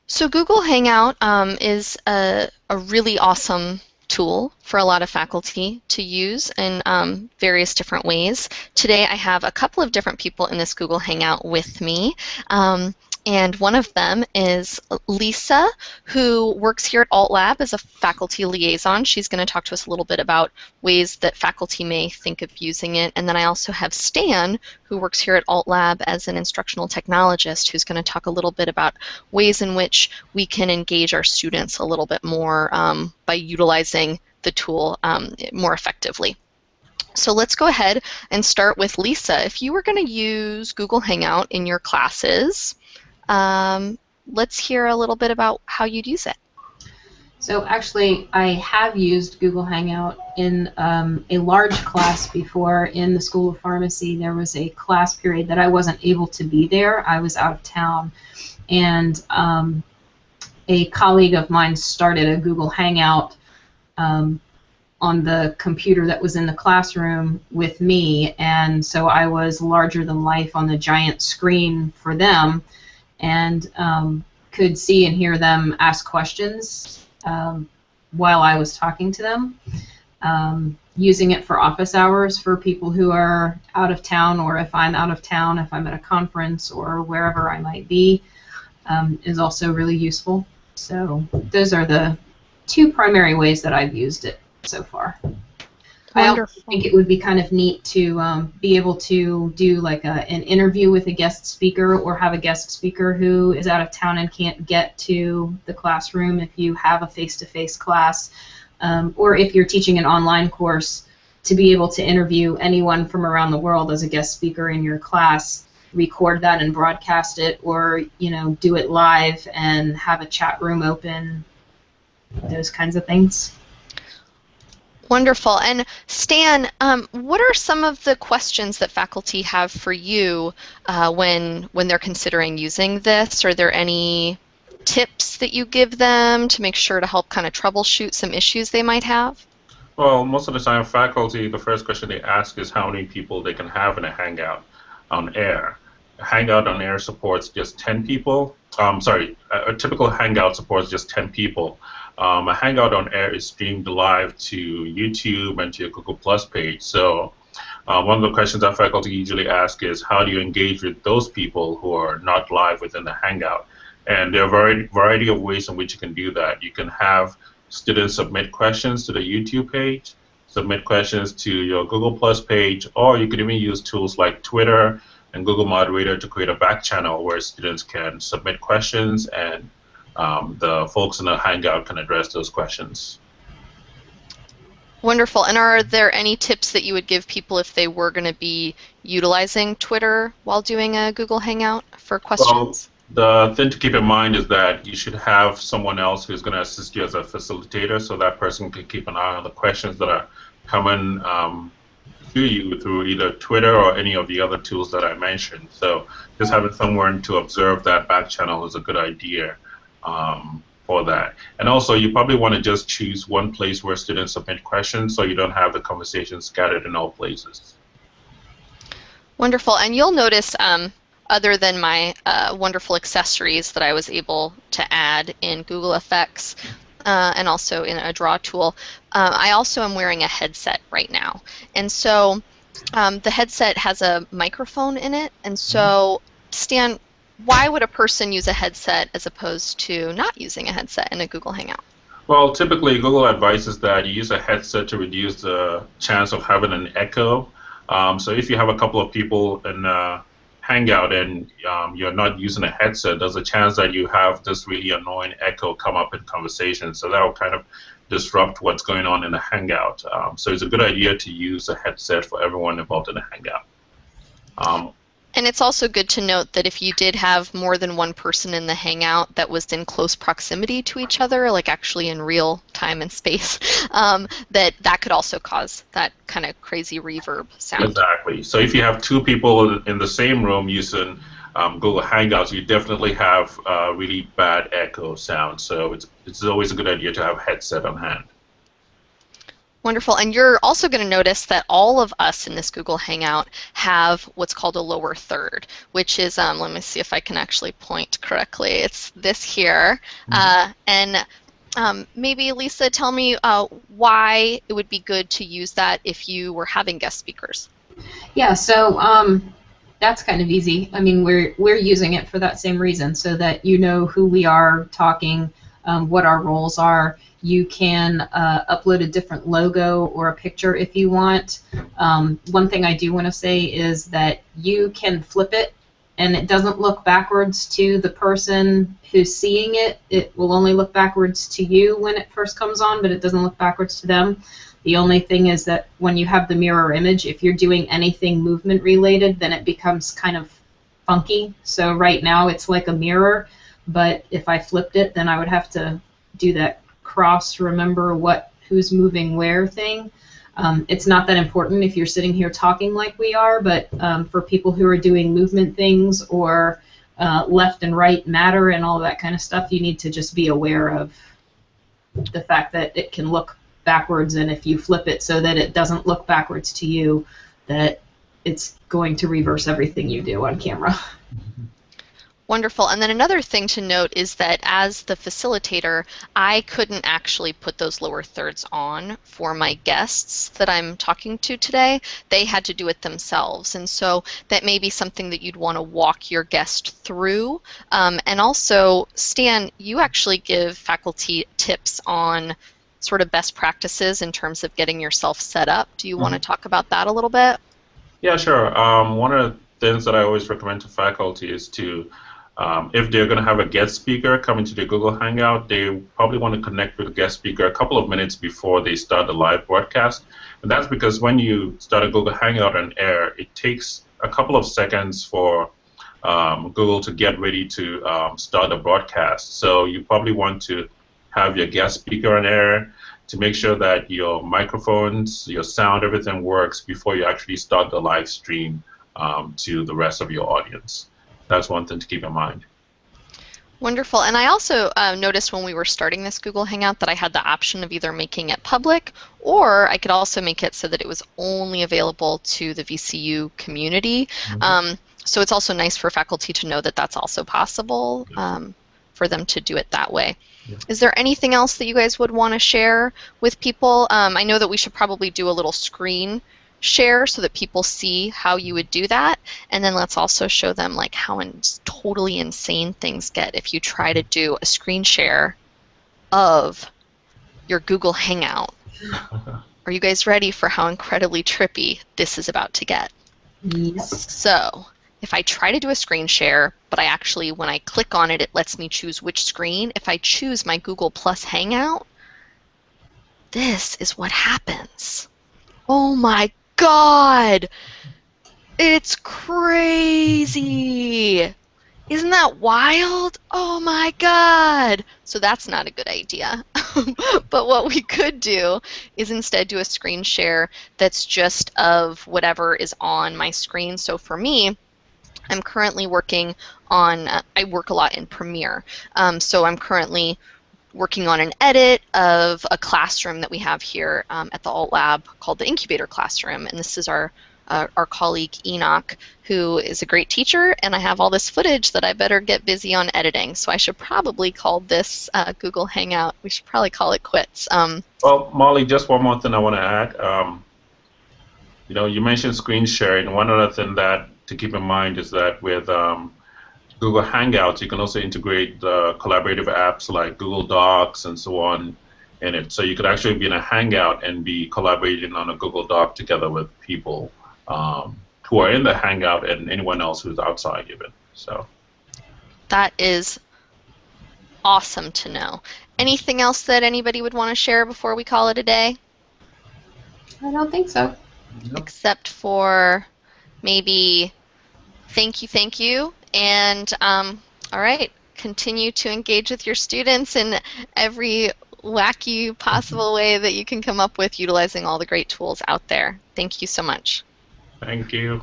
So Google Hangout is a really awesome tool for a lot of faculty to use in various different ways. Today I have a couple of different people in this Google Hangout with me. And one of them is Lisa, who works here at Alt Lab as a faculty liaison. She's going to talk to us a little bit about ways that faculty may think of using it. And then I also have Stan, who works here at Alt Lab as an instructional technologist, who's going to talk a little bit about ways in which we can engage our students a little bit more by utilizing the tool more effectively. So let's go ahead and start with Lisa. If you were going to use Google Hangout in your classes, let's hear a little bit about how you'd use it. So actually, I have used Google Hangout in a large class before in the School of Pharmacy. There was a class period that I wasn't able to be there. I was out of town. And a colleague of mine started a Google Hangout on the computer that was in the classroom with me, and so I was larger than life on the giant screen for them, and could see and hear them ask questions while I was talking to them. Using it for office hours for people who are out of town, or if I'm out of town, if I'm at a conference or wherever I might be, is also really useful. So those are the two primary ways that I've used it so far. I also think it would be kind of neat to be able to do like an interview with a guest speaker, or have a guest speaker who is out of town and can't get to the classroom if you have a face-to-face class, or if you're teaching an online course, to be able to interview anyone from around the world as a guest speaker in your class, record that and broadcast it, or do it live and have a chat room open, those kinds of things. Wonderful. And Stan, what are some of the questions that faculty have for you when they're considering using this? Are there any tips that you give them to make sure to help kind of troubleshoot some issues they might have? Well, most of the time, faculty, the first question they ask is how many people they can have in a Hangout on air. A Hangout on air supports just 10 people. A typical Hangout supports just 10 people. A Hangout on air is streamed live to YouTube and to your Google Plus page. So one of the questions that faculty usually ask is, how do you engage with those people who are not live within the Hangout? And there are a variety of ways in which you can do that. You can have students submit questions to the YouTube page, submit questions to your Google Plus page, or you could even use tools like Twitter and Google Moderator to create a back channel where students can submit questions and the folks in the Hangout can address those questions. Wonderful. And are there any tips that you would give people if they were going to be utilizing Twitter while doing a Google Hangout for questions? Well, the thing to keep in mind is that you should have someone else who's going to assist you as a facilitator, so that person can keep an eye on the questions that are coming to you through either Twitter or any of the other tools that I mentioned. So just having someone to observe that back channel is a good idea for that. And also, you probably want to just choose one place where students submit questions so you don't have the conversation scattered in all places. Wonderful. And you'll notice, other than my wonderful accessories that I was able to add in Google Effects and also in a draw tool, I also am wearing a headset right now. And so the headset has a microphone in it. And so, Stan, why would a person use a headset as opposed to not using a headset in a Google Hangout? Well, typically Google advises that you use a headset to reduce the chance of having an echo. So if you have a couple of people in a Hangout and you're not using a headset, there's a chance that you have this really annoying echo come up in conversation. So that will kind of disrupt what's going on in the Hangout. So it's a good idea to use a headset for everyone involved in the Hangout. And it's also good to note that if you did have more than one person in the Hangout that was in close proximity to each other, like actually in real time and space, that could also cause that kind of crazy reverb sound. Exactly. So if you have two people in the same room using Google Hangouts, you definitely have really bad echo sound. So it's always a good idea to have a headset on hand. Wonderful. And you're also going to notice that all of us in this Google Hangout have what's called a lower third, which is, let me see if I can actually point correctly. It's this here. And maybe, Lisa, tell me why it would be good to use that if you were having guest speakers. Yeah, so that's kind of easy. I mean, we're using it for that same reason, so that you know who we are talking, what our roles are. You can upload a different logo or a picture if you want. One thing I do want to say is that you can flip it, and it doesn't look backwards to the person who's seeing it. It will only look backwards to you when it first comes on, but it doesn't look backwards to them. The only thing is that when you have the mirror image, if you're doing anything movement related, then it becomes kind of funky. So right now it's like a mirror, but if I flipped it, then I would have to do that cross remember who's moving where thing. It's not that important if you're sitting here talking like we are, but for people who are doing movement things or left and right matter and all that kind of stuff, you need to just be aware of the fact that it can look backwards, and if you flip it so that it doesn't look backwards to you, that it's going to reverse everything you do on camera. Wonderful. And then another thing to note is that as the facilitator, I couldn't actually put those lower thirds on for my guests that I'm talking to today. They had to do it themselves. And so that may be something that you'd want to walk your guest through. And also, Stan, you actually give faculty tips on sort of best practices in terms of getting yourself set up. Do you want to talk about that a little bit? Yeah, sure. One of the things that I always recommend to faculty is to if they're going to have a guest speaker come into the Google Hangout, they probably want to connect with the guest speaker a couple of minutes before they start the live broadcast. And that's because when you start a Google Hangout on air, it takes a couple of seconds for Google to get ready to start the broadcast. So you probably want to have your guest speaker on air to make sure that your microphones, your sound, everything works before you actually start the live stream to the rest of your audience. That's one thing to keep in mind. Wonderful. And I also noticed when we were starting this Google Hangout that I had the option of either making it public, or I could also make it so that it was only available to the VCU community. So it's also nice for faculty to know that that's also possible for them to do it that way. Yeah. Is there anything else that you guys would want to share with people? I know that we should probably do a little screen share so that people see how you would do that, and then let's also show them like how totally insane things get if you try to do a screen share of your Google Hangout. Are you guys ready for how incredibly trippy this is about to get? Yes. So if I try to do a screen share, but I actually, when I click on it, it lets me choose which screen. If I choose my Google Plus Hangout, this is what happens. Oh my God! It's crazy! Isn't that wild? Oh my God! So that's not a good idea. But what we could do is instead do a screen share that's just of whatever is on my screen. So for me, I'm currently working on, I work a lot in Premiere. So I'm currently working on an edit of a classroom that we have here at the Alt Lab called the Incubator Classroom, and this is our colleague Enoch, who is a great teacher, and I have all this footage that I better get busy on editing, so I should probably call this Google Hangout. We should probably call it quits. Well, Molly, just one more thing I want to add. You know, you mentioned screen sharing. One other thing that to keep in mind is that with Google Hangouts, you can also integrate the collaborative apps like Google Docs and so on in it. So you could actually be in a Hangout and be collaborating on a Google Doc together with people who are in the Hangout and anyone else who's outside even. So that is awesome to know. Anything else that anybody would want to share before we call it a day? I don't think so. No. Except for maybe thank you. And all right, continue to engage with your students in every wacky possible way that you can come up with utilizing all the great tools out there. Thank you so much. Thank you.